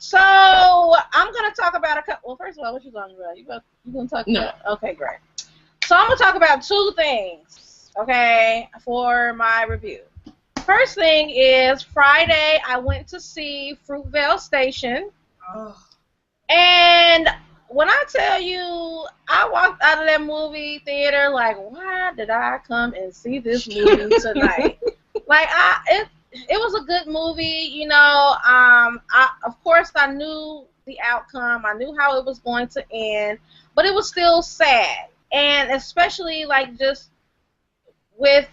So I'm gonna talk about a couple. Well, first of all, what you talking about? You gonna talk about? Okay, great. So I'm gonna talk about two things, okay, for my review. First thing is Friday. I went to see Fruitvale Station, and when I tell you, I walked out of that movie theater like, why did I come and see this movie tonight? Like, it was a good movie, you know. Of course, I knew the outcome. I knew how it was going to end, but it was still sad, and especially like just with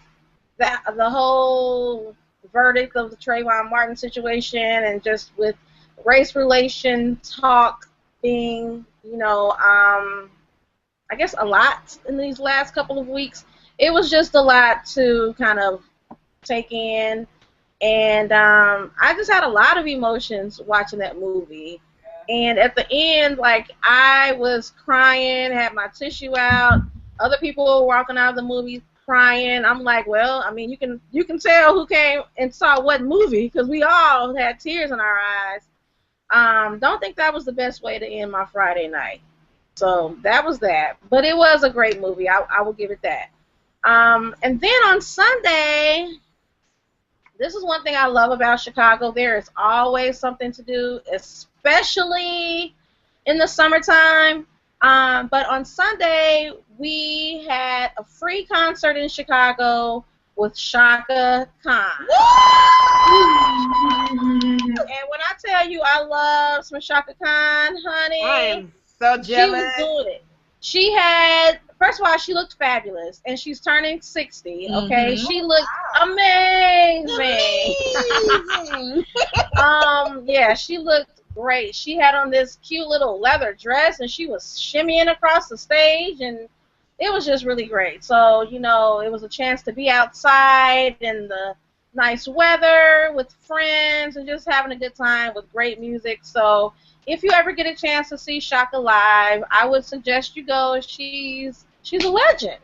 the whole verdict of the Trayvon Martin situation, and just with race relation talk being, you know, I guess a lot in these last couple of weeks. It was just a lot to kind of take in. And I just had a lot of emotions watching that movie. And at the end, like, I was crying, had my tissue out. Other people were walking out of the movie crying. I'm like, well, I mean, you can tell who came and saw what movie, because we all had tears in our eyes. Don't think that was the best way to end my Friday night. So that was that. But it was a great movie. I will give it that. And then on Sunday, this is one thing I love about Chicago. There is always something to do, especially in the summertime. But on Sunday, we had a free concert in Chicago with Shaka Khan. And when I tell you I love some Shaka Khan, honey, I am so jealous. She was doing it. She had, first of all, she looked fabulous, and she's turning 60, okay? Mm-hmm. She looked amazing. Yeah, she looked great. She had on this cute little leather dress, and she was shimmying across the stage, and it was just really great. So, you know, it was a chance to be outside in the nice weather with friends and just having a good time with great music. So if you ever get a chance to see Shaka live, I would suggest you go. She's a legend.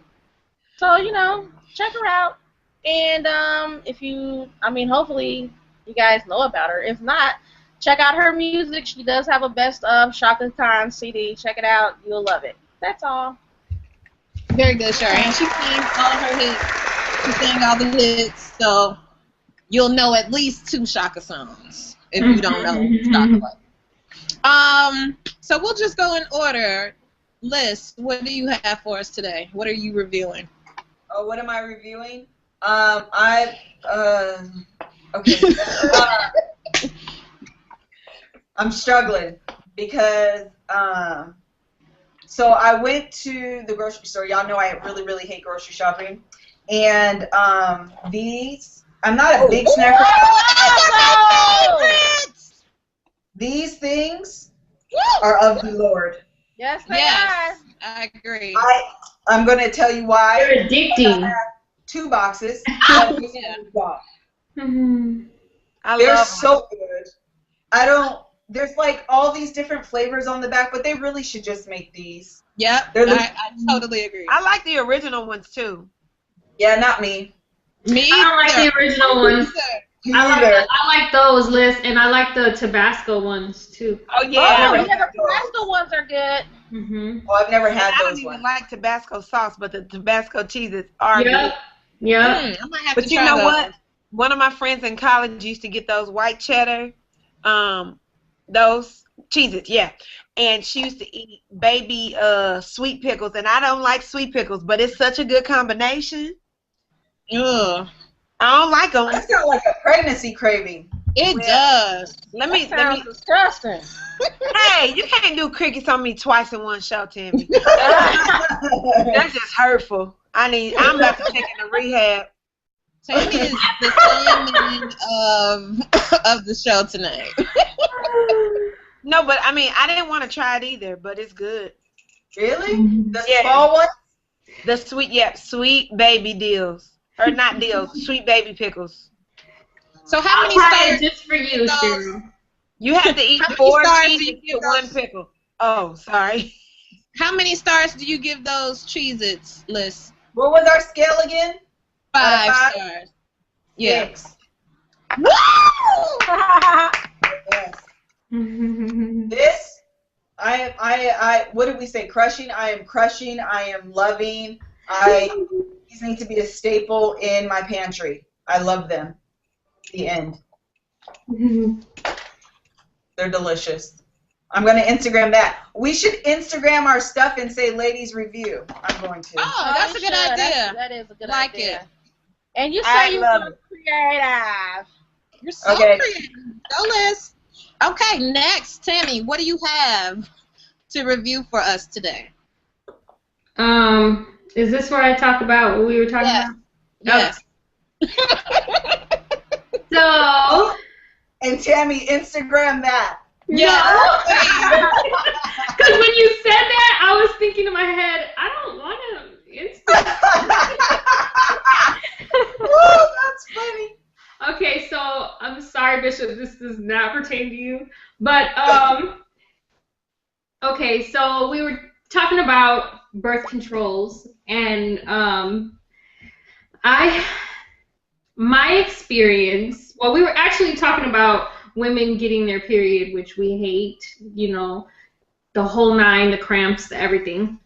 So, you know, check her out. And if you, I mean, hopefully you guys know about her. If not, check out her music. She does have a best of Shaka Khan CD. Check it out. You'll love it. That's all. Very good, Shari. And she sings all her hits. She sings all the hits. So you'll know at least 2 Shaka songs if you don't know Shaka. So we'll just go in order. Liz, what do you have for us today? What are you reviewing? Oh, what am I reviewing? Okay. I'm struggling because, so I went to the grocery store. Y'all know I really, really hate grocery shopping. And I'm not a big snacker. These things are of the Lord. Yes, they are. I agree. I'm going to tell you why. They're addicting. I have 2 boxes. They're so good. There's like all these different flavors on the back, but they really should just make these. Yep, I totally agree. I like the original ones too. Yeah, not me. I don't like the original ones. I like those, Liz, and I like the Tabasco ones too. Oh yeah, the Tabasco ones are good. Oh, I've never had those. I don't even like Tabasco sauce, but the Tabasco cheeses are good. Yeah. I might have but to you try know those. what? One of my friends in college used to get those white cheddar, those cheeses, yeah. And she used to eat baby sweet pickles, and I don't like sweet pickles, but it's such a good combination. Ugh. I don't like them. That's got like a pregnancy craving. It does. Let me. Disgusting. Hey, you can't do crickets on me twice in one show, Tami. That's just hurtful. I'm about to take in a rehab. Tami is the same of the show tonight. No, but I mean, I didn't want to try it either, but it's good. Really? The small one? The sweet baby deals. Or not deals, sweet baby pickles. So how many stars? Just for you, Sherry. You have to eat 4 cheeses to 1 pickle. Oh, sorry. How many stars do you give those Cheez-Its, Liz? What was our scale again? 5 stars. Yeah. 6. Woo! Yes. This, what did we say? Crushing. I am crushing. I am loving. These need to be a staple in my pantry. I love them. The end. They're delicious. I'm going to Instagram that. We should Instagram our stuff and say ladies review. I'm going to. Oh, that's a good idea. That is a good like idea. It. And you say you love creative. You're so creative. Go, Liz. Okay, next, Tami, what do you have to review for us today? Is this where I talk about what we were talking about? Yes. So. And Tami, Instagram that. Yeah. Because when you said that, I was thinking in my head, I don't want to Instagram. Woo, that's funny. Okay, so I'm sorry, Bishop, this does not pertain to you. But, okay, so we were talking about birth controls, and my experience, well, we were actually talking about women getting their period, which we hate, you know, the whole nine, the cramps, the everything.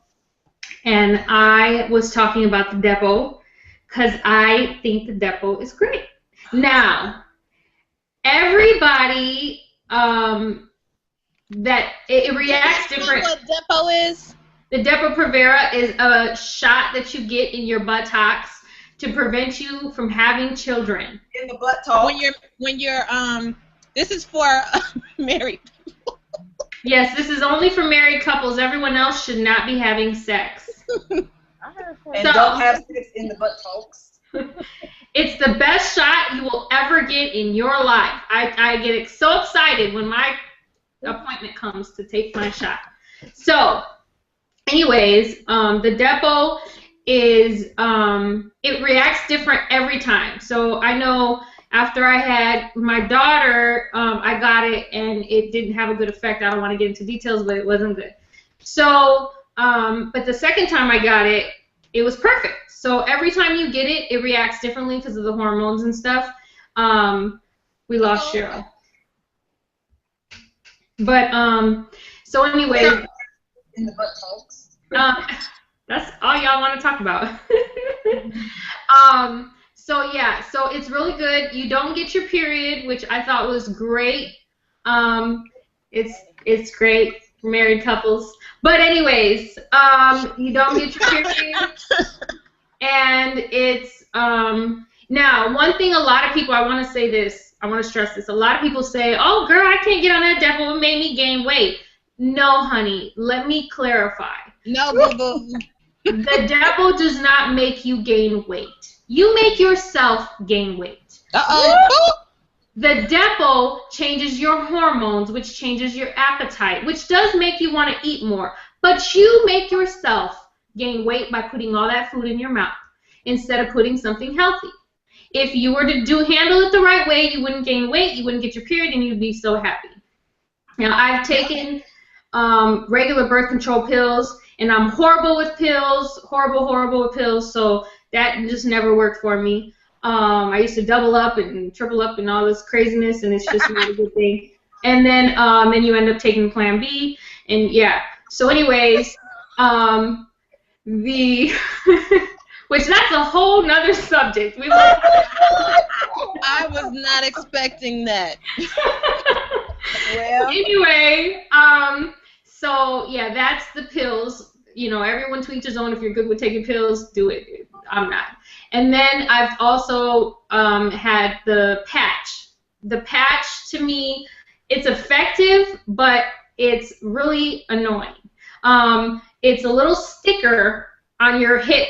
And I was talking about the Depo, because I think the Depo is great. Now, everybody, that it reacts different. What Depo is? The Depo-Provera is a shot that you get in your buttocks to prevent you from having children. In the buttock. When you're this is for married people. Yes, this is only for married couples. Everyone else should not be having sex. And don't have sex in the buttocks. It's the best shot you will ever get in your life. I get so excited when my appointment comes to take my shot. So, anyways, the Depo is, it reacts different every time. So I know after I had my daughter, I got it and it didn't have a good effect. I don't want to get into details, but it wasn't good. So, but the second time I got it, it was perfect. So every time you get it, it reacts differently because of the hormones and stuff. We lost Cheryl. But, so anyway. In the buttocks. That's all y'all want to talk about. So yeah, so it's really good. You don't get your period, which I thought was great. It's great for married couples. But anyways, you don't get your period, and it's now one thing. A lot of people, I want to say this. I want to stress this. A lot of people say, "Oh, girl, I can't get on that Depo. It made me gain weight." No, honey. Let me clarify. No, boo-boo. The Depo does not make you gain weight. You make yourself gain weight. Uh-oh. The Depo changes your hormones, which changes your appetite, which does make you want to eat more. But you make yourself gain weight by putting all that food in your mouth instead of putting something healthy. If you were to handle it the right way, you wouldn't gain weight, you wouldn't get your period, and you'd be so happy. Now, I've taken regular birth control pills, and I'm horrible with pills, horrible with pills, so that just never worked for me. I used to double up and triple up and all this craziness, and it's just not a good thing. And then you end up taking Plan B, and yeah. So anyways, which that's a whole nother subject. I was not expecting that. Well. Anyway, so yeah, that's the pills. You know, everyone to each his own. If you're good with taking pills, do it. I'm not. And then I've also had the patch. The patch, to me, it's effective, but it's really annoying. It's a little sticker on your hip,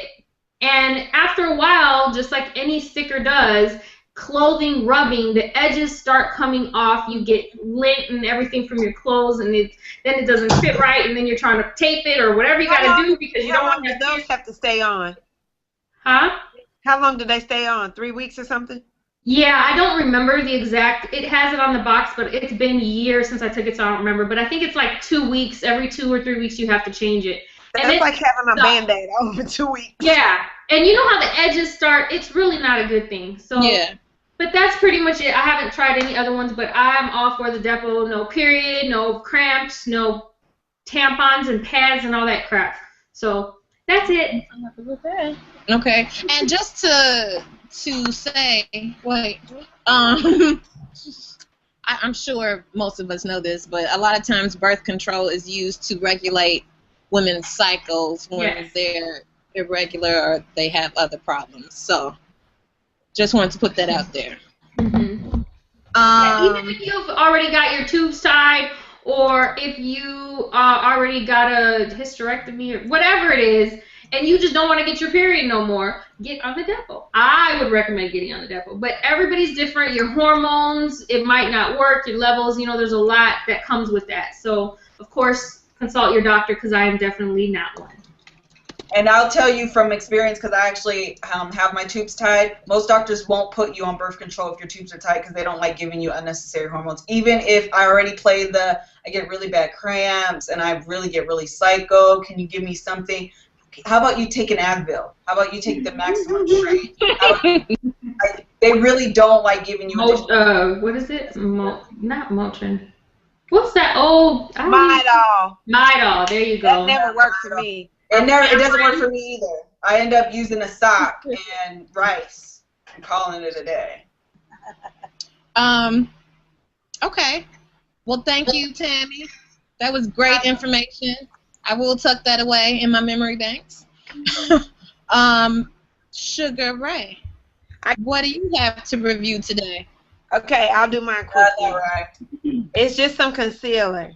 and after a while, just like any sticker does, clothing rubbing, the edges start coming off, you get lint and everything from your clothes, and then it doesn't fit right, and then you're trying to tape it or whatever you got to do because you don't want to. How long do those have to stay on? Huh? How long do they stay on? 3 weeks or something? Yeah, I don't remember the exact. It has it on the box, but it's been years since I took it, so I don't remember. But I think it's like 2 weeks. Every 2 or 3 weeks, you have to change it. That's like having a Band-Aid over 2 weeks. Yeah, and you know how the edges start? It's really not a good thing. So. Yeah. But that's pretty much it. I haven't tried any other ones, but I'm all for the Depo. No period, no cramps, no tampons and pads and all that crap. So that's it. Okay. And just to say, wait, I'm sure most of us know this, but a lot of times birth control is used to regulate women's cycles when they're irregular or they have other problems. So just wanted to put that out there. Mm-hmm. Even if you've already got your tubes tied, or if you already got a hysterectomy or whatever it is, and you just don't want to get your period no more, get on the Depo. I would recommend getting on the Depo. But everybody's different. Your hormones, it might not work. Your levels, there's a lot that comes with that. So, of course, consult your doctor, because I am definitely not one. And I'll tell you from experience, because I actually have my tubes tied, most doctors won't put you on birth control if your tubes are tied because they don't like giving you unnecessary hormones. Even if I already played I get really bad cramps and I really get really psycho, can you give me something? How about you take an Advil? How about you take the maximum strength? They really don't like giving you what is it? Not Motrin. What's that? Oh, Midol. Midol. There you go. That never worked for me. It doesn't work for me either. I end up using a sock and rice and calling it a day. Okay. Well, thank you, Tami. That was great information. I will tuck that away in my memory banks. Sugar Ray, what do you have to review today? Okay, I'll do mine quickly. Right. It's just some concealer.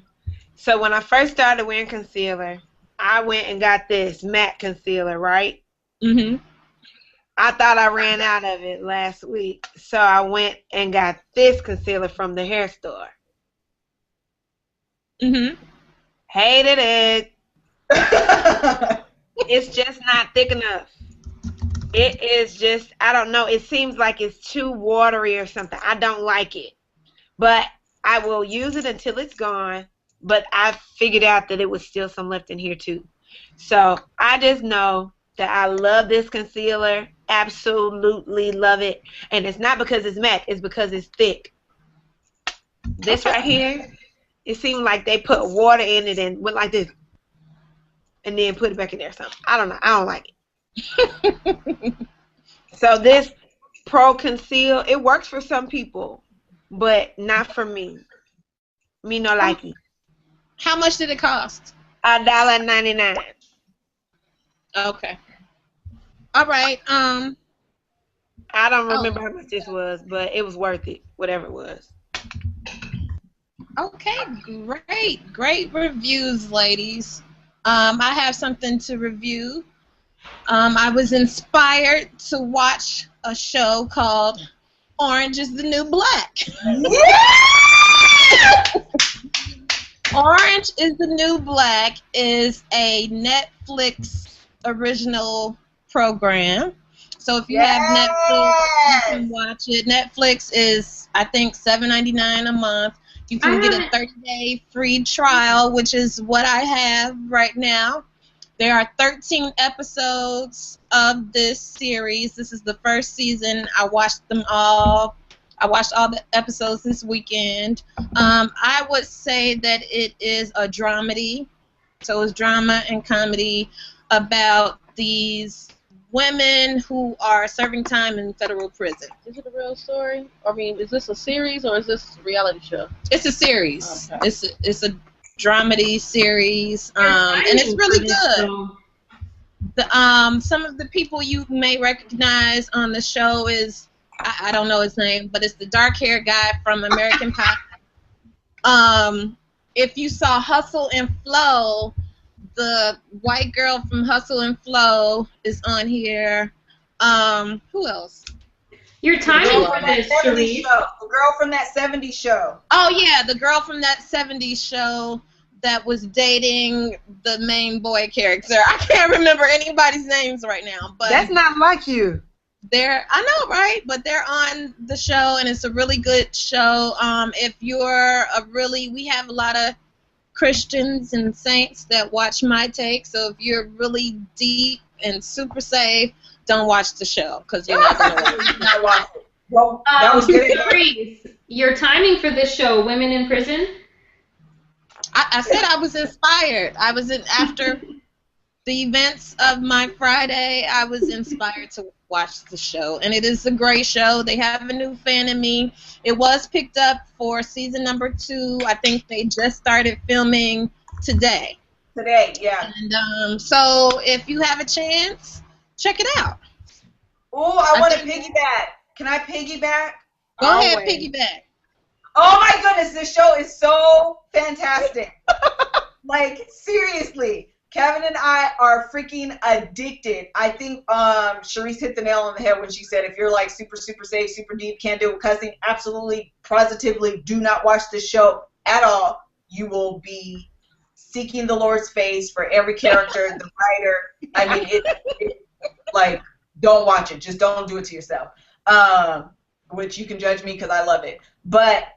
So when I first started wearing concealer, I went and got this matte concealer, right? Mm-hmm. I thought I ran out of it last week, so I went and got this concealer from the hair store. Mm-hmm. Hated it. It's just not thick enough. It is just, I don't know, it seems like it's too watery or something. I don't like it. But I will use it until it's gone. But I figured out that it was still some left in here too. So I just know that I love this concealer. Absolutely love it. And it's not because it's matte, it's because it's thick. This right here, it seemed like they put water in it and went like this. And then put it back in there or something. I don't know. I don't like it. So this Pro Conceal, it works for some people, but not for me. Me no like it. How much did it cost? $1.99. Okay. All right. I don't remember how much this was, but it was worth it, whatever it was. Okay, great reviews, ladies. I have something to review. I was inspired to watch a show called Orange is the New Black. Orange is the New Black is a Netflix original program. So if you have Netflix, you can watch it. Netflix is, I think, $7.99 a month. You can get a 30-day free trial, which is what I have right now. There are 13 episodes of this series. This is the first season. I watched them all. I watched all the episodes this weekend. I would say that it is a dramedy. So it's drama and comedy about these women who are serving time in federal prison. Is it a real story? I mean, is this a series or is this a reality show? It's a series. Okay. It's a dramedy series, and it's really good. Some of the people you may recognize on the show is, I don't know his name, but it's the dark-haired guy from American Pie. If you saw Hustle and Flow, the white girl from Hustle and Flow is on here. Who else? Your timing for this, Sharice. The girl from that 70s show. Oh, yeah, the girl from that 70s show that was dating the main boy character. I can't remember anybody's names right now. But that's not like you. I know, right? But they're on the show, and it's a really good show. If you're we have a lot of Christians and saints that watch My Take, so if you're really deep and super safe, don't watch the show, because you're not going to watch it. Well, that was good. Reese, your timing for this show, Women in Prison. I said I was inspired. I was after the events of my Friday, I was inspired to watch the show. And it is a great show. They have a new fan in me. It was picked up for season number 2. I think they just started filming today. Today, yeah. And so if you have a chance, check it out. Oh, I want to piggyback. Can I piggyback? Go ahead, piggyback. Oh my goodness, this show is so fantastic. Like, seriously, Kevin and I are freaking addicted. I think Sharice hit the nail on the head when she said if you're like super, super safe, super deep, can't deal with cussing, absolutely, positively do not watch this show at all. You will be seeking the Lord's face for every character, the writer. I mean, it like, don't watch it. Just don't do it to yourself. Which you can judge me because I love it. But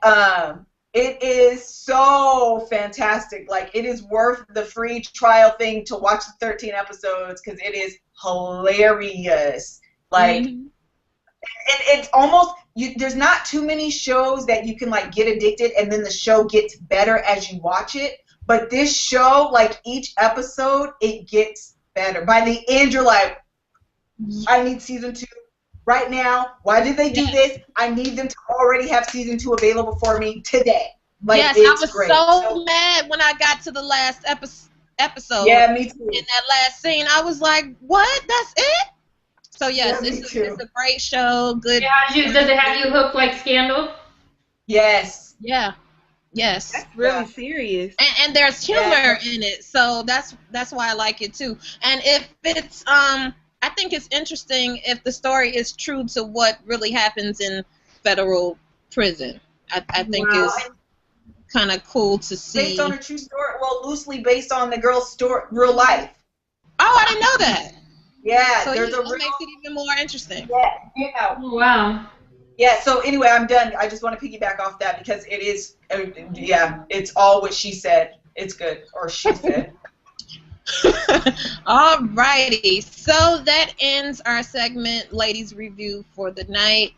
it is so fantastic. Like, it is worth the free trial thing to watch the 13 episodes because it is hilarious. Like, it's almost, there's not too many shows that you can, like, get addicted and then the show gets better as you watch it. But this show, like, each episode, it gets better. By the end, you're like, I need season 2 right now. Why did they do this? I need them to already have season 2 available for me today. Like, yes, it's I was great. so mad when I got to the last episode. Yeah, me too. In that last scene, I was like, what? That's it? So, yes, Yeah, it's a great show. Good. Does it have you hooked like Scandal? Yes. Yeah. Yes. That's really serious. And there's humor in it, so that's why I like it too. And if it's I think it's interesting if the story is true to what really happens in federal prison. I think is kind of cool to see. Based on a true story, well, loosely based on the girl's story, real life. Oh, I didn't know that. Yeah, so there's that a real. Makes it even more interesting. Yeah. Oh, wow. Yeah, so anyway, I'm done. I just want to piggyback off that because it is, it's all what she said. It's good, or she said. All righty. So that ends our segment, Ladies Review, for the night.